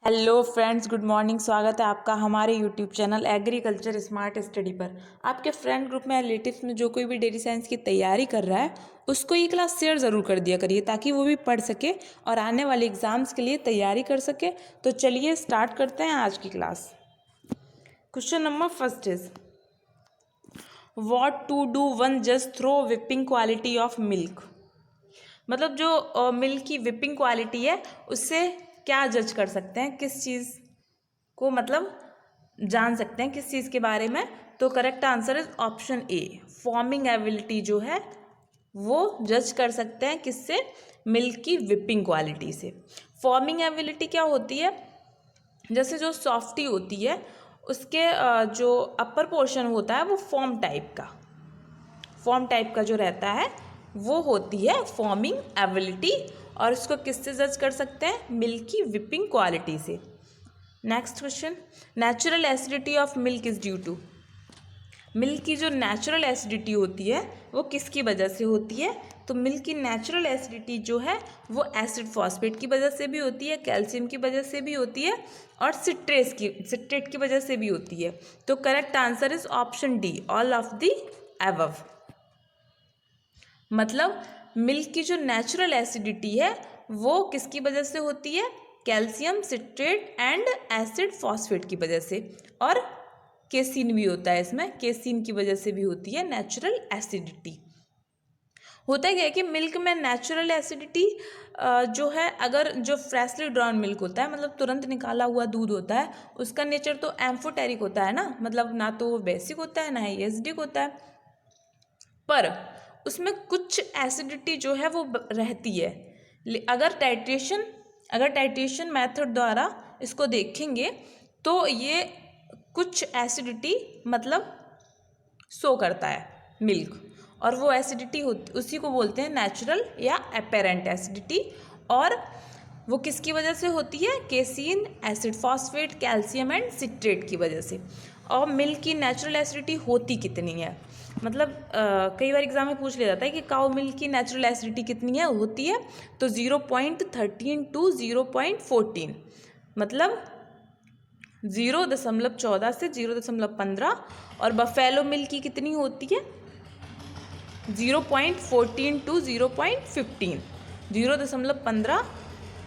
Hello friends, good morning. स्वागत है आपका हमारे YouTube channel agriculture smart study पर। आपके फ्रेंड ग्रुप में रिलेटिव्स में जो कोई भी डेयरी साइंस की तैयारी कर रहा है उसको ये क्लास शेयर ज़रूर कर दिया करिए ताकि वो भी पढ़ सके और आने वाले एग्ज़ाम्स के लिए तैयारी कर सके। तो चलिए स्टार्ट करते हैं आज की class. Question number first is what to do one just throw whipping quality of milk. मतलब जो मिल्क की विपिंग क्वालिटी है उससे क्या जज कर सकते हैं, किस चीज़ को मतलब जान सकते हैं, किस चीज़ के बारे में। तो correct answer is option A, forming ability जो है वो जज कर सकते हैं किससे, मिल्क की विपिंग क्वालिटी से। फॉर्मिंग एबिलिटी क्या होती है, जैसे जो सॉफ्टी होती है उसके जो अपर पोर्शन होता है वो फॉर्म टाइप का जो रहता है वो होती है फॉर्मिंग एबिलिटी, और इसको किससे जज कर सकते हैं, मिल्क की विपिंग क्वालिटी से। Next question, natural acidity of milk is due to. Milk की जो नेचुरल एसिडिटी होती है वो किसकी वजह से होती है। तो मिल्क की नेचुरल एसिडिटी जो है वो एसिड फॉस्फेट की वजह से भी होती है, कैल्शियम की वजह से भी होती है और सिट्रेट की वजह से भी होती है। तो correct answer is option D, all of the above. मतलब मिल्क की जो नेचुरल एसिडिटी है वो किसकी वजह से होती है, calcium, citrate and acid phosphate की वजह से। और केसीन भी होता है इसमें, केसीन की वजह से भी होती है नेचुरल एसिडिटी। होता क्या है कि मिल्क में नेचुरल एसिडिटी जो है, अगर जो फ्रेशली ड्रॉन मिल्क होता है मतलब तुरंत निकाला हुआ दूध होता है, उसका नेचर तो एम्फोटेरिक होता है ना, मतलब ना तो वो बेसिक होता है ना ही एसिडिक होता है, पर उसमें कुछ एसिडिटी जो है वो रहती है। अगर टाइट्रेशन मेथड द्वारा इसको देखेंगे तो ये कुछ एसिडिटी मतलब शो करता है मिल्क, और वो एसिडिटी उसी को बोलते हैं नेचुरल या अपेरेंट एसिडिटी। और वो किसकी वजह से होती है, casein, acid phosphate, calcium and citrate की वजह से। और मिल्क की नेचुरल एसिडिटी होती कितनी है, मतलब कई बार एग्जाम में पूछ लिया जाता है कि काउ मिल्क की नेचुरल एसिडिटी कितनी है, होती है तो 0.13 टू 0.14, मतलब 0.14 से 0.15। और बफेलो मिल्क की कितनी होती है, 0.14 टू 0.15,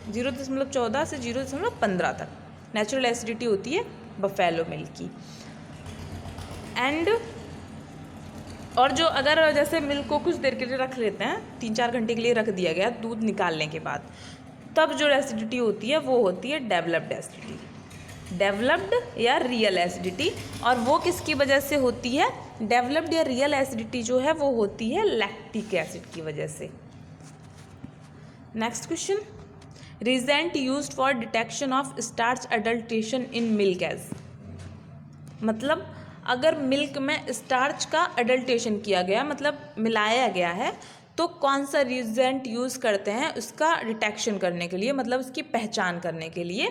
0.14 से 0.15 तक नेचुरल एसिडिटी होती है बफेलो मिल्क की। एंड और जो अगर जैसे मिल्क को कुछ देर के लिए रख लेते हैं, 3-4 घंटे के लिए रख दिया गया दूध निकालने के बाद, तब जो एसिडिटी होती है वो होती है डेवलप्ड एसिडिटी, डेवलप्ड या रियल एसिडिटी। और वो किसकी वजह से होती है, डेवलप्ड या रियल एसिडिटी जो है वो होती है लैक्टिक एसिड की वजह से। Next question, reagent used for detection of starch adulteration in milk as. मतलब अगर मिल्क में स्टार्च का अडल्ट्रेशन किया गया, मतलब मिलाया गया है, तो कौन सा रिजेंट यूज़ करते हैं उसका डिटेक्शन करने के लिए, मतलब उसकी पहचान करने के लिए।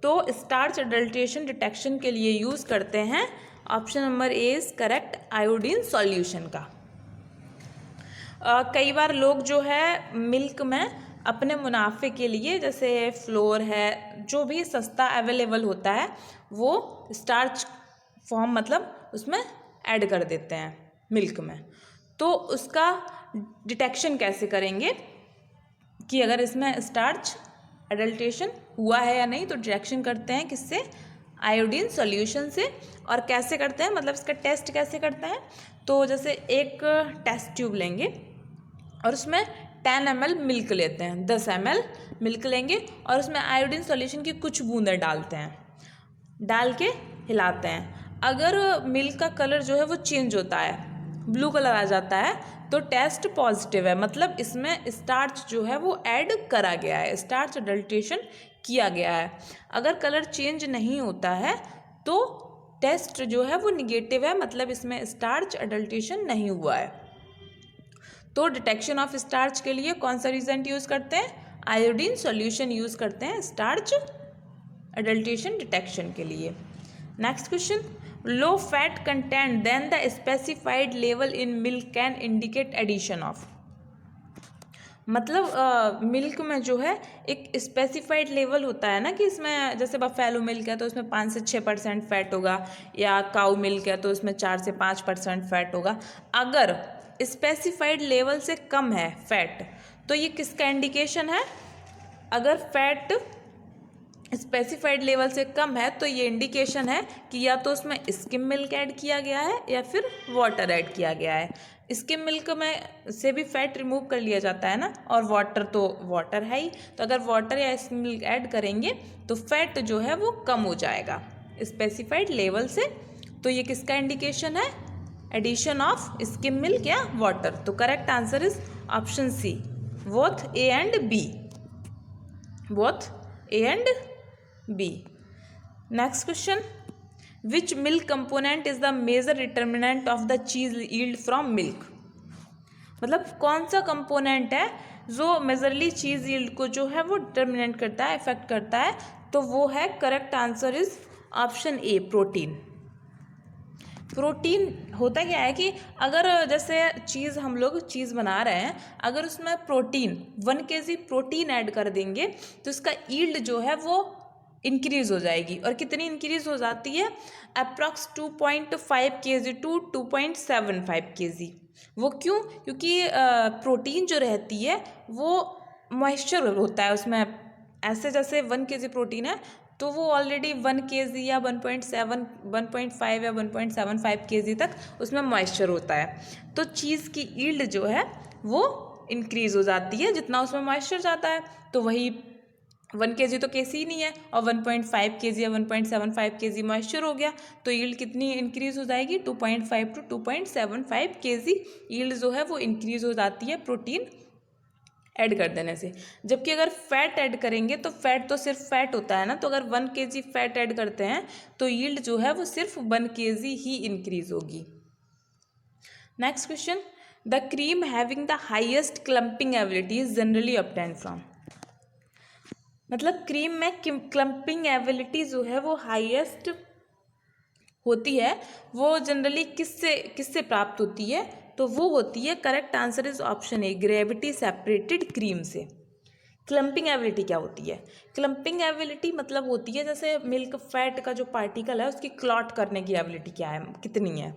तो स्टार्च अडल्ट्रेशन डिटेक्शन के लिए यूज़ करते हैं, option number A is correct, iodine solution का। कई बार लोग जो है मिल्क में अपने मुनाफे के लिए, जैसे फ्लोर है, जो भी सस्ता अवेलेबल होता है वो स्टार्च फॉर्म मतलब उसमें ऐड कर देते हैं मिल्क में। तो उसका डिटेक्शन कैसे करेंगे कि अगर इसमें स्टार्च अडल्ट्रेशन हुआ है या नहीं, तो डिटेक्शन करते हैं किससे, आयोडीन सॉल्यूशन से। और कैसे करते हैं, मतलब इसका टेस्ट कैसे करते हैं, तो जैसे एक टेस्ट ट्यूब लेंगे और उसमें 10 ml मिल्क लेते हैं, 10 ml मिल्क लेंगे और उसमें आयोडीन सॉल्यूशन की कुछ बूंदें डालते हैं, डाल के हिलाते हैं। अगर मिल्क का कलर जो है वो चेंज होता है, ब्लू कलर आ जाता है, तो टेस्ट पॉजिटिव है, मतलब इसमें स्टार्च जो है वो ऐड करा गया है, स्टार्च अडल्ट्रेशन किया गया है। अगर कलर चेंज नहीं होता है तो टेस्ट जो है वो निगेटिव है, मतलब इसमें स्टार्च अडल्ट्रेशन नहीं हुआ है। तो डिटेक्शन ऑफ स्टार्च के लिए कौन सा रिजेंट यूज़ करते हैं, आयोडीन सॉल्यूशन यूज़ करते हैं स्टार्च अडल्ट्रेशन डिटेक्शन के लिए। Next question, low fat content then the specified level in milk can indicate addition of. मतलब मिल्क में जो है एक स्पेसिफाइड लेवल होता है ना, कि इसमें जैसे बफेलो मिल्क है तो उसमें 5 से 6% फैट होगा, या काऊ मिल्क है तो उसमें 4 से 5% फैट होगा। अगर स्पेसिफाइड लेवल से कम है फैट, तो ये किसका इंडिकेशन है? अगर फैट स्पेसिफाइड लेवल से कम है तो ये इंडिकेशन है कि या तो उसमें स्किम मिल्क ऐड किया गया है या फिर वाटर ऐड किया गया है। स्किम मिल्क में से भी फैट रिमूव कर लिया जाता है ना, और वाटर तो वाटर है ही, तो अगर वाटर या स्किम मिल्क ऐड करेंगे तो फैट जो है वो कम हो जाएगा स्पेसिफाइड लेवल से। तो ये किसका इंडिकेशन है? एडिशन ऑफ स्किम मिल्क या वाटर। तो correct answer is option C, both A and B, both A and B. Next question, which milk component is the major determinant of the cheese yield from milk? मतलब कौन सा component है जो majorly चीज yield को जो है वो डिटर्मिनेंट करता है, इफेक्ट करता है? तो वो है, correct answer is option A, protein. Protein होता क्या है कि अगर जैसे चीज़, हम लोग चीज़ बना रहे हैं, अगर उसमें प्रोटीन 1 kg प्रोटीन ऐड कर देंगे तो उसका यील्ड जो है वो इंक्रीज़ हो जाएगी। और कितनी इंक्रीज़ हो जाती है? Approx 2.5 kg to 2.75 kg। वो क्यों? क्योंकि प्रोटीन जो रहती है वो मॉइस्चर होता है उसमें। ऐसे जैसे 1 kg प्रोटीन है तो वो ऑलरेडी 1 kg या 1.7, 1.5 या 1.75 kg तक उसमें मॉइस्चर होता है। तो चीज़ की यील्ड जो है वो इंक्रीज़ हो जाती है जितना उसमें मॉइस्चर जाता है। तो वही 1 kg तो केसी ही नहीं है, और 1.5 kg या 1.75 kg मॉइस्चर हो गया, तो यील्ड कितनी इंक्रीज़ हो जाएगी? 2.5 टू 2.75 kg यील्ड जो है वो इंक्रीज़ हो जाती है प्रोटीन ऐड कर देने से। जबकि अगर फैट ऐड करेंगे तो फैट तो सिर्फ फैट होता है ना, तो अगर 1 kg फैट ऐड करते हैं तो यील्ड जो है वो सिर्फ 1 kg ही इंक्रीज होगी। Next question, the cream having the highest clumping ability is generally obtained from? मतलब क्रीम में क्लम्पिंग एबिलिटी जो है वो हाईएस्ट होती है, वो जनरली किससे प्राप्त होती है? तो वो होती है, correct answer is option A, gravity separated cream से। क्लम्पिंग एबिलिटी क्या होती है? क्लम्पिंग एबिलिटी मतलब होती है जैसे मिल्क फैट का जो पार्टिकल है उसकी क्लॉट करने की एबिलिटी क्या है, कितनी है।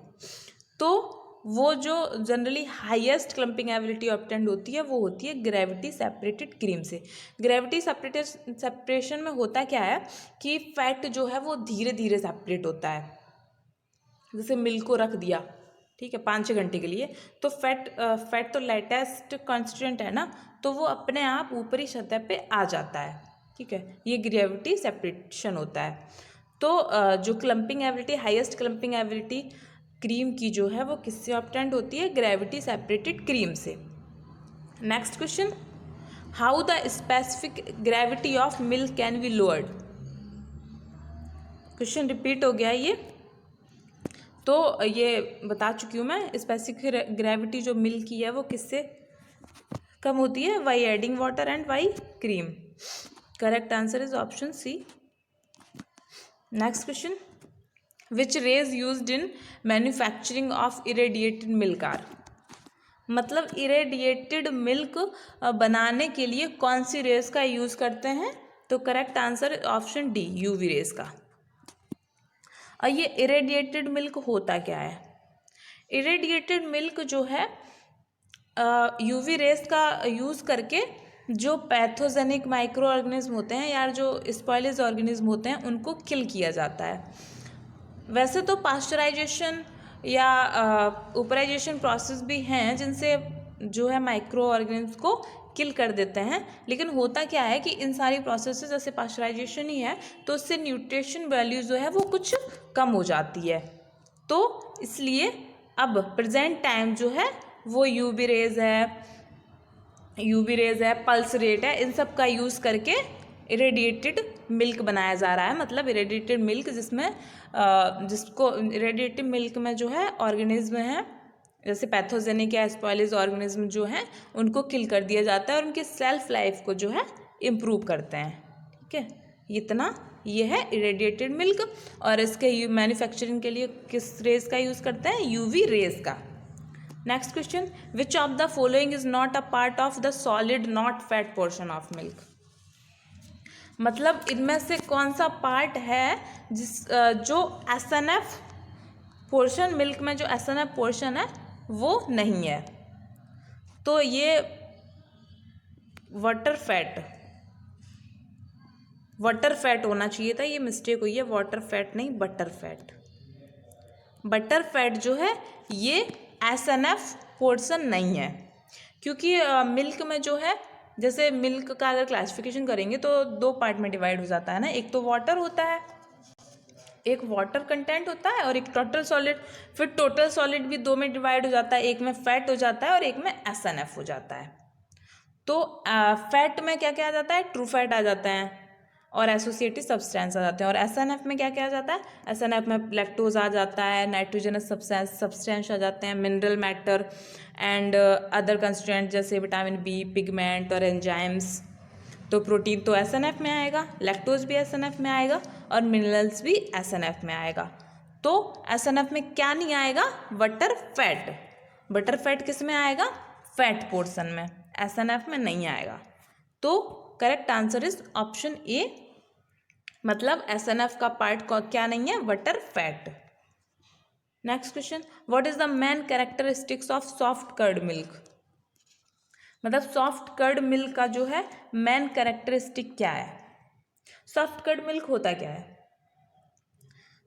तो वो जो generally highest clumping ability obtained होती है वो होती है ग्रेविटी सेपरेटेड क्रीम से। ग्रेविटी सेपरेशन में होता क्या है कि फैट जो है वो धीरे धीरे सेपरेट होता है। जैसे मिल्क को रख दिया, ठीक है, 5-6 घंटे के लिए, तो फैट तो लेटेस्ट कॉन्स्टिट्यूएंट है ना, तो वो अपने आप ऊपरी सतह पे आ जाता है, ठीक है, ये ग्रेविटी सेपरेशन होता है। तो जो clumping ability, highest clumping ability cream की जो है वो किससे ऑब्टेन्ड होती है? ग्रेविटी सेपरेटेड क्रीम से। Next question, how the specific gravity of milk can be lowered? Question repeat हो गया ये, तो ये बता चुकी हूँ मैं। स्पेसिफिक ग्रेविटी जो मिल्क की है वो किससे कम होती है? By adding water and by cream. Correct answer is option C. Next question, which rays used in manufacturing of irradiated milk are? मतलब इरेडिएटेड मिल्क बनाने के लिए कौन सी रेज का यूज़ करते हैं? तो correct answer option D, UV rays का। और ये इरेडिएटेड मिल्क होता क्या है? इरेडिएटेड मिल्क जो है यूवी रेस का यूज़ करके जो पैथोजेनिक माइक्रो ऑर्गेनिज्म होते हैं या जो स्पॉइलेज ऑर्गेनिज्म होते हैं उनको किल किया जाता है। वैसे तो पास्चराइजेशन या ऊपराइजेशन प्रोसेस भी हैं जिनसे जो है माइक्रो ऑर्गेनिज्म को किल कर देते हैं, लेकिन होता क्या है कि इन सारी प्रोसेस जैसे पास्चराइजेशन ही है तो उससे न्यूट्रिशन वैल्यू जो है वो कुछ कम हो जाती है। तो इसलिए अब प्रेजेंट टाइम जो है वो यूवी रेज है, पल्स रेट है, इन सब का यूज़ करके इरेडिएटेड मिल्क बनाया जा रहा है। मतलब इरेडिएटेड मिल्क जिसको इरेडिएटेड मिल्क में जो है ऑर्गेनिज्म है जैसे पैथोजेनिक या स्पॉइलेज ऑर्गेनिज्म जो हैं उनको किल कर दिया जाता है और उनके सेल्फ लाइफ को जो है इम्प्रूव करते हैं, ठीक है। इतना ये है इरेडिएटेड मिल्क। और इसके मैन्युफैक्चरिंग के लिए किस रेज का यूज़ करते हैं? यूवी रेज का। Next question, which of the following is not a part of the solid not fat portion of milk. मतलब इनमें से कौन सा पार्ट है जो SNF पोर्शन, मिल्क में जो SNF पोर्शन है वो नहीं है। तो ये वाटर फैट होना चाहिए था, ये मिस्टेक हुई है, वाटर फैट नहीं बटर फैट। बटर फैट जो है ये SNF पोर्शन नहीं है, क्योंकि मिल्क में जो है, जैसे मिल्क का अगर क्लासिफिकेशन करेंगे तो 2 पार्ट में डिवाइड हो जाता है ना, एक तो वाटर होता है, एक वाटर कंटेंट होता है, और एक टोटल सॉलिड। फिर टोटल सॉलिड भी 2 में डिवाइड हो जाता है, एक में फैट हो जाता है और एक में SNF हो जाता है। तो फैट में क्या क्या आ जाता है, ट्रू फैट आ जाता है और एसोसिएटिव सब्सटेंस आ जाते हैं। और SNF में क्या क्या आ जाता है, SNF में लैक्टोज आ जाता है, नाइट्रोजनस सब्सटेंस आ जाते हैं, mineral matter and other constituent जैसे विटामिन B, पिगमेंट और एंजाइम्स। तो प्रोटीन तो SNF में आएगा, लैक्टोज भी SNF में आएगा और मिनरल्स भी SNF में आएगा। तो SNF में क्या नहीं आएगा, बटर फैट। बटर फैट किस में आएगा, फैट पोर्शन में, SNF में नहीं आएगा। तो correct answer is option A, मतलब SNF का पार्ट क्या नहीं है, butter fat. Next question, what is the main characteristics of soft curd milk. मतलब सॉफ्ट कर्ड मिल्क का जो है मेन कैरेक्टरिस्टिक क्या है। सॉफ्ट कर्ड मिल्क होता क्या है,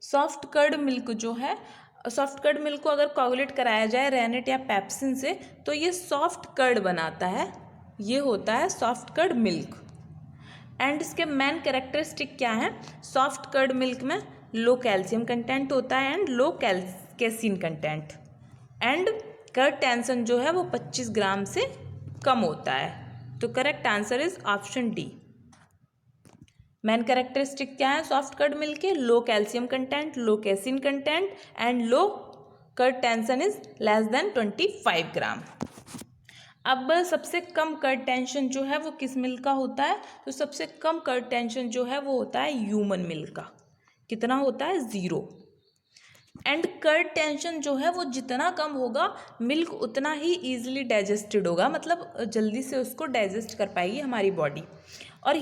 सॉफ्ट कर्ड मिल्क जो है, सॉफ्ट कर्ड मिल्क को अगर कोगुलेट कराया जाए रेनेट या पेप्सिन से तो ये सॉफ्ट कर्ड बनाता है, ये होता है सॉफ्ट कर्ड मिल्क। एंड इसके मेन कैरेक्टरिस्टिक क्या है, सॉफ्ट कर्ड मिल्क में लो कैल्शियम कंटेंट होता है and low casein content, and curd tension जो है वो 25 ग्राम से कम होता है। तो correct answer is option D. Main characteristic क्या है सॉफ्ट कर्ड मिल्क के, low calcium content, low casein content and low curd tension is less than 25 gram. अब सबसे कम कर्ड टेंशन जो है वो किस मिल्क का होता है, तो सबसे कम कर्ड टेंशन जो है वो होता है ह्यूमन मिल्क का। कितना होता है, 0। एंड कर्ड टेंशन जो है वो जितना कम होगा मिल्क उतना ही ईजिली डाइजेस्टेड होगा, मतलब जल्दी से उसको डाइजेस्ट कर पाएगी हमारी बॉडी। और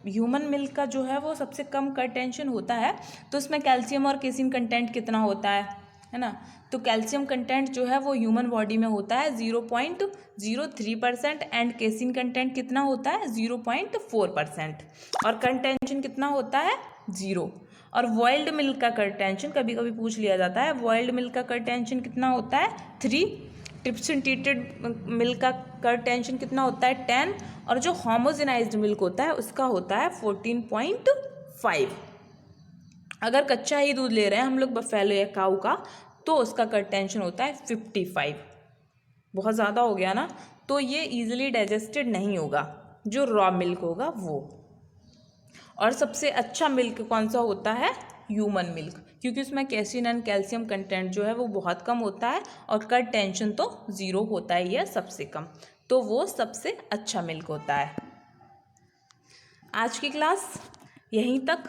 ह्यूमन मिल्क का जो है वो सबसे कम कर्ड टेंशन होता है, तो उसमें कैल्शियम और केसिन कंटेंट कितना होता है ना। तो कैल्शियम कंटेंट जो है वो ह्यूमन बॉडी में होता है 0.03% एंड केसिन कंटेंट कितना होता है 0.4%, और कर्ड टेंशन कितना होता है 0। और बॉइल्ड मिल्क का कर्ड टेंशन कभी कभी पूछ लिया जाता है, बॉइल्ड मिल्क का कर्ड टेंशन कितना होता है 3, ट्रिप्सिन ट्रीटेड मिल्क का कर्ड टेंशन कितना होता है 10, और जो होमोजेनाइज्ड मिल्क होता है उसका होता है 14.5। अगर कच्चा ही दूध ले रहे हैं हम लोग बफेलो या काऊ का तो उसका कर्ड टेंशन होता है 55। बहुत ज़्यादा हो गया ना, तो ये ईजिली डाइजेस्टेड नहीं होगा जो रॉ मिल्क होगा वो। और सबसे अच्छा मिल्क कौन सा होता है, ह्यूमन मिल्क, क्योंकि उसमें कैसीन एंड कैल्शियम कंटेंट जो है वो बहुत कम होता है और कर्ड टेंशन तो 0 होता ही है सबसे कम, तो वो सबसे अच्छा मिल्क होता है। आज की क्लास यहीं तक,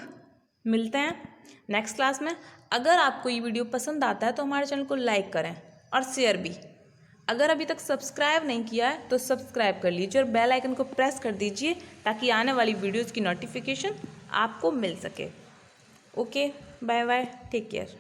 मिलते हैं नेक्स्ट क्लास में। अगर आपको ये वीडियो पसंद आता है तो हमारे चैनल को लाइक करें और शेयर भी। अगर अभी तक सब्सक्राइब नहीं किया है तो सब्सक्राइब कर लीजिए और बेल आइकन को प्रेस कर दीजिए ताकि आने वाली वीडियोज़ की नोटिफिकेशन आपको मिल सके। Okay, bye bye, take care.